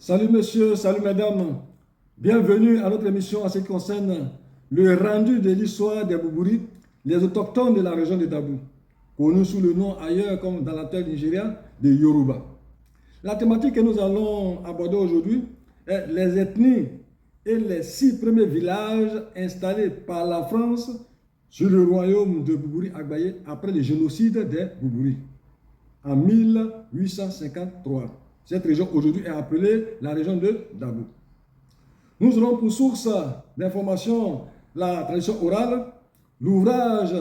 Salut monsieur, salut mesdames. Bienvenue à notre émission en ce qui concerne le rendu de l'histoire des Boubouri, les autochtones de la région de Dabou, connus sous le nom ailleurs comme dans la terre nigériane de Yoruba. La thématique que nous allons aborder aujourd'hui est les ethnies et les 6 premiers villages installés par la France sur le royaume de Boubouri-Agbaye après le génocide des Boubouri en 1853. Cette région aujourd'hui est appelée la région de Dabou. Nous aurons pour source d'information la tradition orale, l'ouvrage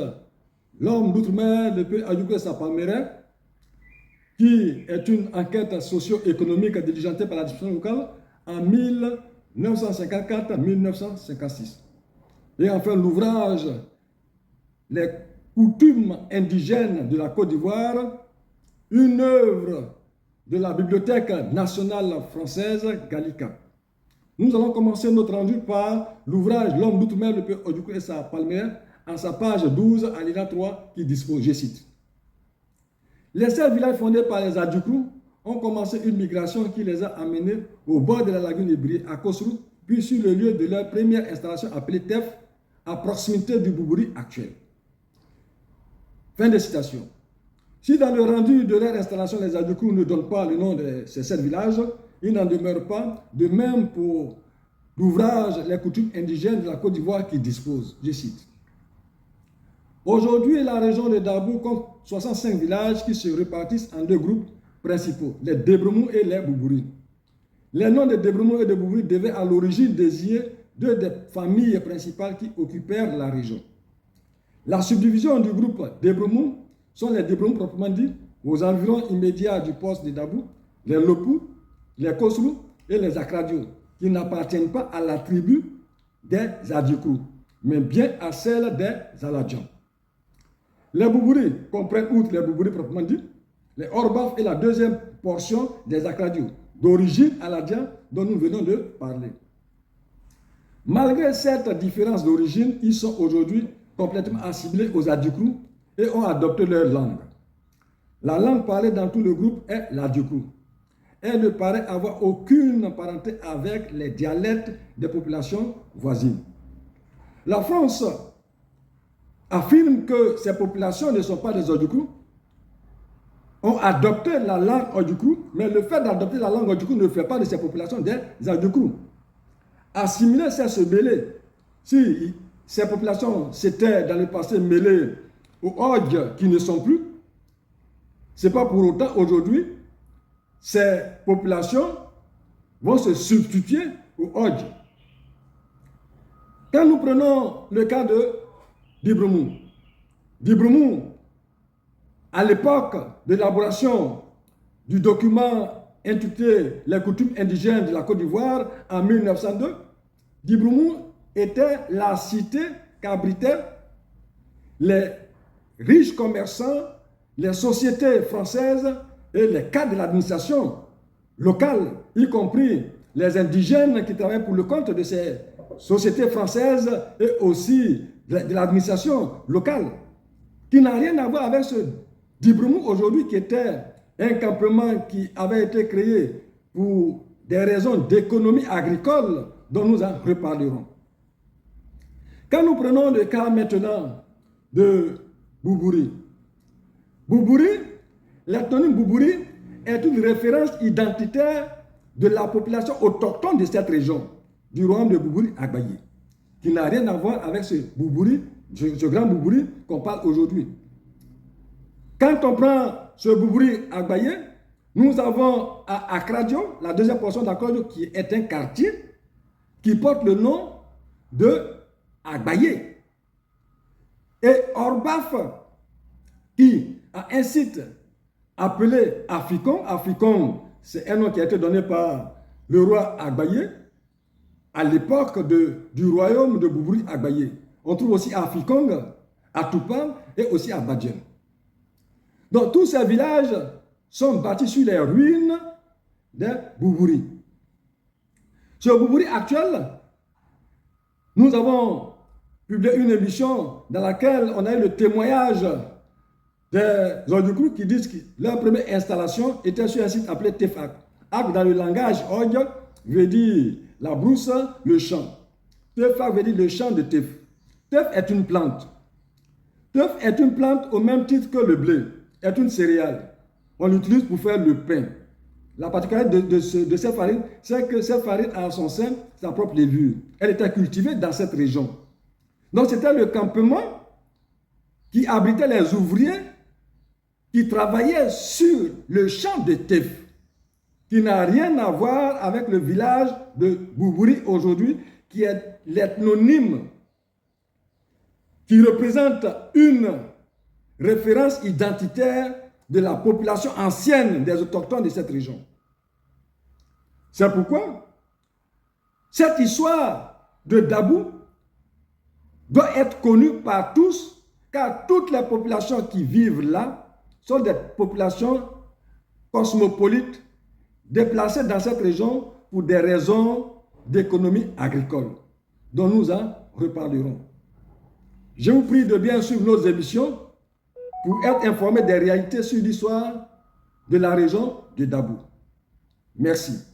L'homme d'outre-mer de P. Adjouké Sapalmere, qui est une enquête socio-économique diligentée par la distribution locale en 1954-1956. Et enfin l'ouvrage Les coutumes indigènes de la Côte d'Ivoire, une œuvre de la Bibliothèque nationale française Gallica. Nous allons commencer notre rendu par l'ouvrage L'homme d'outre-mer de P. Adjouké Sapalmere en sa page 12 à l'INA 3 qui dispose, je cite. Les 7 villages fondés par les Adjoukrou ont commencé une migration qui les a amenés au bord de la lagune Ibri à Kosrou, puis sur le lieu de leur première installation appelée Tef, à proximité du Boubouri actuel. Fin de citation. Si dans le rendu de leur installation, les Adjoukrou ne donnent pas le nom de ces 7 villages, il n'en demeure pas de même pour l'ouvrage Les coutumes indigènes de la Côte d'Ivoire qui dispose, je cite. Aujourd'hui, la région de Dabou compte 65 villages qui se répartissent en 2 groupes principaux, les Débroumou et les Boubouri. Les noms de Débroumou et de Boubouri devaient à l'origine désigner 2 des familles principales qui occupèrent la région. La subdivision du groupe Débroumou sont les Débroumou proprement dit, aux environs immédiats du poste de Dabou, les Lopou, les Kosrou et les Akradio, qui n'appartiennent pas à la tribu des Adjoukrou, mais bien à celle des Aladjan. Les Boubouri comprennent, outre les Boubouri proprement dit, les Orbaf et la deuxième portion des Akradios, d'origine aladien dont nous venons de parler. Malgré cette différence d'origine, ils sont aujourd'hui complètement assimilés aux Adjoukrou et ont adopté leur langue. La langue parlée dans tout le groupe est l'Adjoukrou. Elle ne paraît avoir aucune parenté avec les dialectes des populations voisines. La France affirme que ces populations ne sont pas des Adjoukrou, ont adopté la langue Adjoukrou, mais le fait d'adopter la langue Adjoukrou ne fait pas de ces populations des Adjoukrou. Assimiler, c'est se mêler. Si ces populations s'étaient dans le passé mêlées aux Odj qui ne sont plus, ce n'est pas pour autant aujourd'hui ces populations vont se substituer aux Odj. Quand nous prenons le cas de Dibroumou, à l'époque de l'élaboration du document intitulé Les coutumes indigènes de la Côte d'Ivoire en 1902, Dibroumou était la cité qu'abritaient les riches commerçants, les sociétés françaises et les cadres de l'administration locale, y compris les indigènes qui travaillaient pour le compte de ces sociétés françaises et aussi de l'administration locale, qui n'a rien à voir avec ce Dibroumou aujourd'hui qui était un campement qui avait été créé pour des raisons d'économie agricole dont nous en reparlerons. Quand nous prenons le cas maintenant de Boubouri, l'ethnomonyme Boubouri est une référence identitaire de la population autochtone de cette région, du royaume de Boubouri-Agbaye, qui n'a rien à voir avec ce Boubouri, ce grand Boubouri qu'on parle aujourd'hui. Quand on prend ce Boubouri-Agbaye, nous avons à Akradio, la deuxième portion d'Akradio, qui est un quartier qui porte le nom de Agbaye. Et Orbaf, qui a un site appelé Afikon. Afikon, c'est un nom qui a été donné par le roi Agbaye à l'époque du royaume de Boubouri-Agbaye. On trouve aussi à Afikong, à Toupal et aussi à Badjen. Donc tous ces villages sont bâtis sur les ruines de Boubouri. Sur Boubouri actuel, nous avons publié une émission dans laquelle on a eu le témoignage des Adjoukrou qui disent que leur première installation était sur un site appelé Tefak, Ak dans le langage Og veut dire la brousse, le champ. Tefa veut dire le champ de Tef. Tef est une plante. Tef est une plante au même titre que le blé, est une céréale. On l'utilise pour faire le pain. La particularité de cette farine, c'est que cette farine a en son sein sa propre levure. Elle était cultivée dans cette région. Donc c'était le campement qui abritait les ouvriers qui travaillaient sur le champ de Tef, qui n'a rien à voir avec le village de Boubouri aujourd'hui, qui est l'ethnonyme qui représente une référence identitaire de la population ancienne des autochtones de cette région. C'est pourquoi cette histoire de Dabou doit être connue par tous, car toutes les populations qui vivent là sont des populations cosmopolites déplacées dans cette région pour des raisons d'économie agricole, dont nous en reparlerons. Je vous prie de bien suivre nos émissions pour être informé des réalités sur l'histoire de la région de Dabou. Merci.